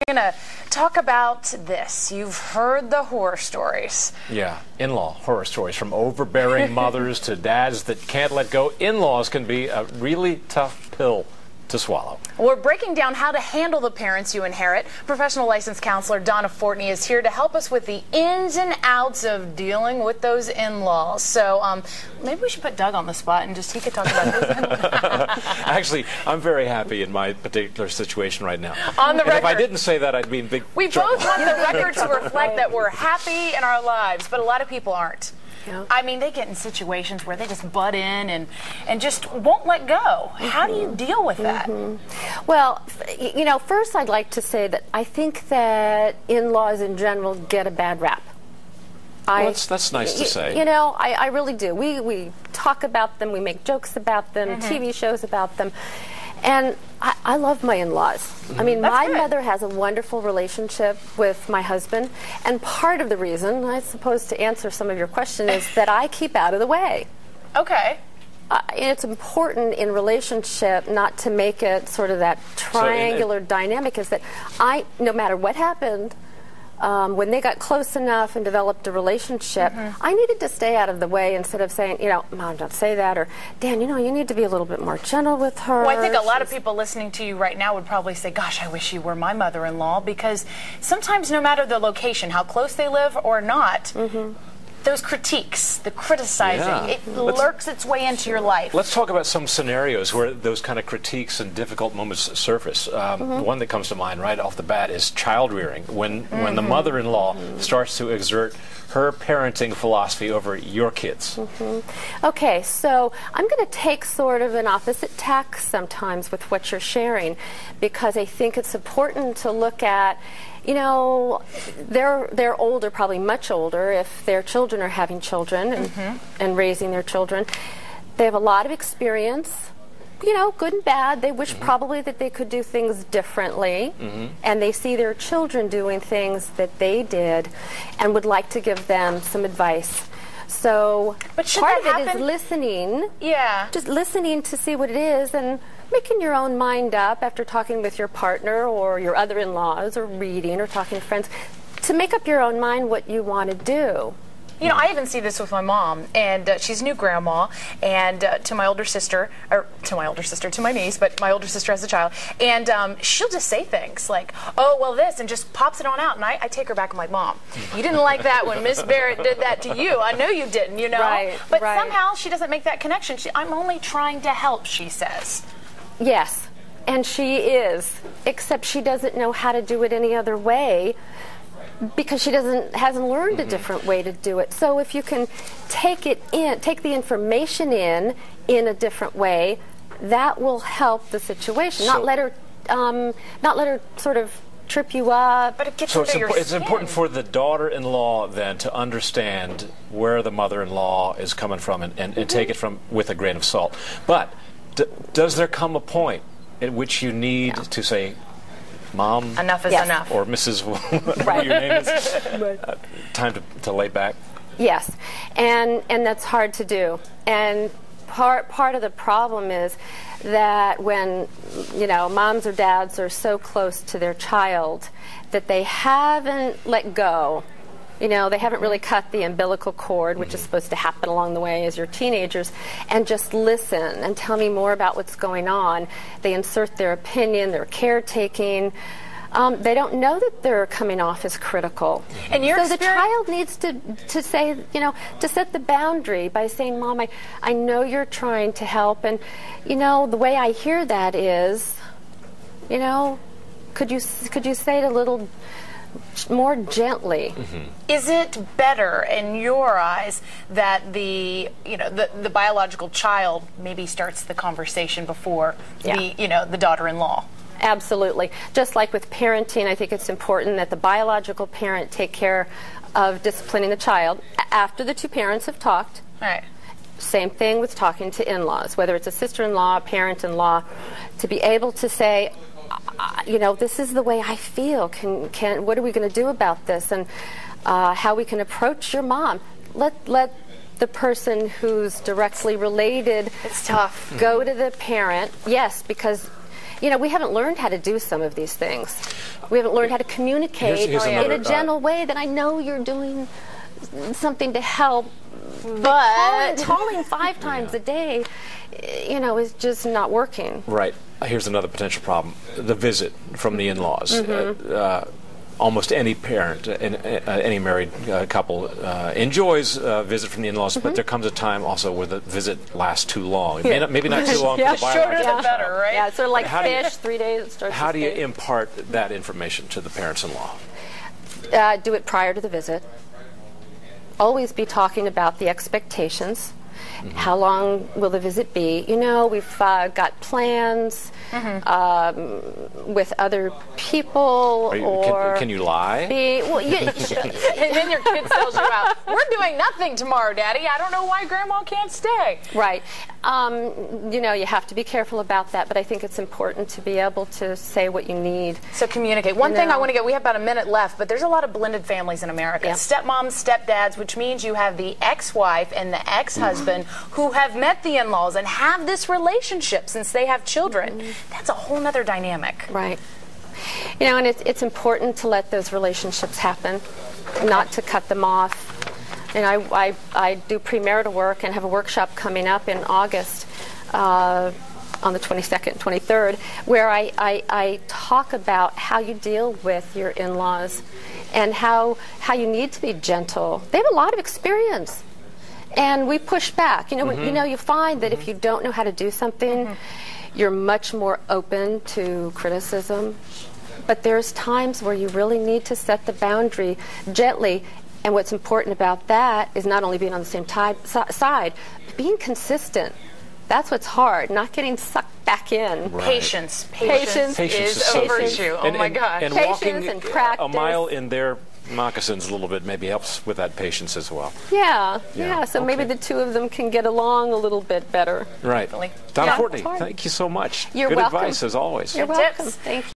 Going to talk about this. You've heard the horror stories. Yeah, in-law horror stories, from overbearing mothers to dads that can't let go. In-laws can be a really tough pill to swallow. We're breaking down how to handle the parents you inherit. Professional licensed counselor Donna Fortney is here to help us with the ins and outs of dealing with those in-laws. So maybe we should put Doug on the spot and just he could talk about his in-laws. Actually, I'm very happy in my particular situation right now. On the record, if I didn't say that, I'd be in big we trouble. both want the record to reflect that we're happy in our lives, but a lot of people aren't. Yeah. I mean, they get in situations where they just butt in and just won't let go. How do you deal with that? Well, you know, first I'd like to say that I think that in-laws in general get a bad rap. Well, that's nice to say. You know, I really do. We talk about them, we make jokes about them, TV shows about them. And I love my in-laws. I mean, my mother has a wonderful relationship with my husband, and part of the reason, I suppose, to answer some of your question is that I keep out of the way. Okay. It's important in relationship not to make it sort of that triangular dynamic, is that no matter what happened, when they got close enough and developed a relationship, I needed to stay out of the way instead of saying, you know, Mom, don't say that, or Dan, you know, you need to be a little bit more gentle with her. Well, I think a lot of people listening to you right now would probably say, gosh, I wish you were my mother-in-law, because sometimes no matter the location, how close they live or not, those critiques, the criticizing, it lurks its way into your life. Let's talk about some scenarios where those kind of critiques and difficult moments surface. One that comes to mind right off the bat is child rearing, when the mother-in-law starts to exert her parenting philosophy over your kids. Okay, so I'm going to take sort of an opposite tack sometimes with what you're sharing, because I think it's important to look at, you know, they're older, probably much older, if their children are having children and raising their children. They have a lot of experience, you know, good and bad. They wish probably that they could do things differently, and they see their children doing things that they did and would like to give them some advice. So part of it is listening. Yeah. Just listening to see what it is and making your own mind up after talking with your partner or your other in-laws or reading or talking to friends to make up your own mind what you want to do. You know, I even see this with my mom, and she's a new grandma, and to my older sister, or to my niece, but my older sister has a child, and she'll just say things like, oh, well, this, and just pops it on out, and I take her back. I'm like, Mom, you didn't like that when Miss Barrett did that to you. I know you didn't, you know? But somehow she doesn't make that connection. I'm only trying to help, she says. Yes, and she is, except she doesn't know how to do it any other way, because she hasn't learned a different way to do it. So if you can take the information in a different way, that will help the situation. So, not let her sort of trip you up. But it gets so under your skin. It's important for the daughter-in-law then to understand where the mother-in-law is coming from and take it with a grain of salt. But does there come a point at which you need to say, Mom, enough is enough, or Mrs. whatever your name is, time to lay back? Yes, and that's hard to do. And part of the problem is that when, you know, moms or dads are so close to their child that they haven't let go. You know, they haven't really cut the umbilical cord, which is supposed to happen along the way as you're teenagers, and just listen and tell me more about what's going on. They insert their opinion, their caretaking. They don't know that they're coming off as critical. And so the child needs to say, you know, to set the boundary by saying, Mom, I know you're trying to help, and, you know, the way I hear that is, you know, could you say it a little more gently? Is it better in your eyes that the biological child maybe starts the conversation before the daughter-in-law? Absolutely. Just like with parenting, I think it's important that the biological parent take care of disciplining the child after the two parents have talked. Right. Same thing with talking to in-laws, whether it's a sister-in-law, a parent-in-law, to be able to say, you know, this is the way I feel. What are we going to do about this? And how we can approach your mom. Let the person who's directly related, it's tough, go to the parent. Yes, because you know, we haven't learned how to do some of these things. We haven't learned how to communicate Here's in another, a gentle way that I know you're doing something to help, but calling 5 times a day, you know, is just not working. Right. Here's another potential problem: the visit from the in-laws. Almost any parent, any married couple enjoys a visit from the in-laws, but there comes a time also where the visit lasts too long. It may not, maybe not too long Yeah, for the Shorter biological. the better, right? Yeah, it's sort of like How do you- fish, 3 days. Starts How to do you stay. impart that information to the parents-in-law? Do it prior to the visit. Always be talking about the expectations. How long will the visit be? You know, we've got plans with other people, Can you lie? And then your kid sells you out. We're doing nothing tomorrow, Daddy. I don't know why Grandma can't stay. Right. You know, you have to be careful about that, but I think it's important to be able to say what you need. So communicate. One thing I want to get, we have about a minute left, but there's a lot of blended families in America. Yeah. Stepmoms, stepdads, which means you have the ex-wife and the ex-husband who have met the in-laws and have this relationship since they have children. That's a whole nother dynamic. Right. You know, and it's important to let those relationships happen, not to cut them off. And I do premarital work and have a workshop coming up in August on the 22nd, 23rd, where I talk about how you deal with your in-laws and how you need to be gentle. They have a lot of experience, and we push back. You know, you know, you find that if you don't know how to do something, you're much more open to criticism. But there's times where you really need to set the boundary gently. And what's important about that is not only being on the same side, but being consistent. That's what's hard, not getting sucked back in. Right. Patience. Patience is so a key. virtue. Oh my gosh. And Patience walking and practice. a mile in their moccasins a little bit maybe helps with that patience as well. Yeah. So maybe the two of them can get along a little bit better. Right. Definitely. Donna Yeah, Fortney, it's hard. thank you so much. You're Good welcome. advice as always. You're Good welcome. tips. Thank you.